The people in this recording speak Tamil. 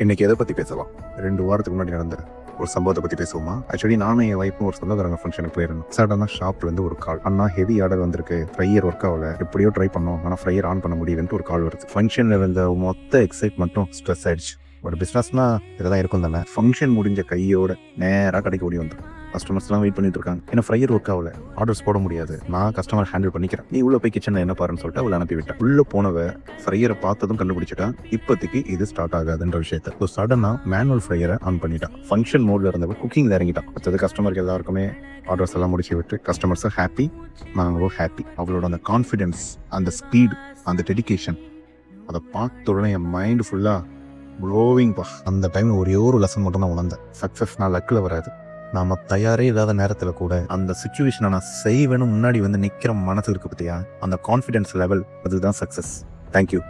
இன்னைக்கு எதை பற்றி பேசலாம்? 2 வாரத்துக்கு முன்னாடி நடந்த ஒரு சம்பவத்தை பற்றி பேசுவோமா? ஆக்சுவலி நானும் என் வைஃபும் ஒரு சொந்தக்காரங்க ஃபங்க்ஷனுக்கு போயிருந்தோம். சடனாக ஷாப்லேருந்து ஒரு கால், அண்ணா ஹெவி ஆர்டர் வந்திருக்கு, ஃப்ரையர் ஒர்க் ஆகல, எப்படியோ ட்ரை பண்ணோம், ஆனால் ஃப்ரையர் ஆன் பண்ண முடியுதுன்ட்டு ஒரு கால் வருது. ஃபங்க்ஷனில் இருந்த மொத்த எக்ஸைட்மெண்ட்டும் ஸ்ட்ரெஸ் ஆயிடுச்சு. ஒரு பிஸ்னஸ்னா இதெல்லாம் இருக்கும் தானே. ஃபங்க்ஷன் முடிஞ்ச கையோட நேராக கடைக்கு ஓடி வந்தோம். கஸ்டமர்ஸ்லாம் வெயிட் பண்ணிட்டு இருக்காங்க. ஏன்னா ஃப்ரையர் ஒர்க் ஆகல, ஆர்டர்ஸ் போட முடியாது, நான் கஸ்டமர் ஹேண்டில் பண்ணிக்கிறேன், நீ உள்ள போய் கிச்சனில் என்ன பாருன்னு சொல்லிட்டு அவளை அனுப்பிவிட்டேன். உள்ள போனவ ஃப்ரையரை பார்த்ததும் கண்டுபிடிச்சிட்டான் இப்போதைக்கு இது ஸ்டார்ட் ஆகாதுன்ற விஷயத்த. ஸோ சடனாக மேனுவல் ஃப்ரையரை ஆன் பண்ணிட்டான். ஃபங்க்ஷன் மோட்ல இருந்தவ குக்கிங்கில் இறங்கிட்டான். அடுத்தது கஸ்டமருக்கு எல்லாருக்குமே ஆர்டர்ஸ் எல்லாம் முடிச்சு விட்டு கஸ்டமர்ஸும் ஹாப்பி, நாங்களும் ஹாப்பி. அவளோட அந்த கான்ஃபிடென்ஸ், அந்த ஸ்பீட், அந்த டெடிகேஷன், அதை பார்த்த உடனே என் மைண்ட் ஃபுல்லாக க்ளோவிங் பா. அந்த டைமில் ஒரே ஒரு லெசன் மட்டும் நான் உணர்ந்தேன். சக்ஸஸ் நான் லக்கில் வராது, நாம தயாரே இல்லாத நேரத்தில் கூட அந்த சுச்சுவேஷனை நான் செய்வேன்னு முன்னாடி வந்து நிற்கிற மனசு இருக்கு பார்த்தியா, அந்த கான்ஃபிடென்ஸ் லெவல், அதுதான் சக்ஸஸ். தேங்க்யூ.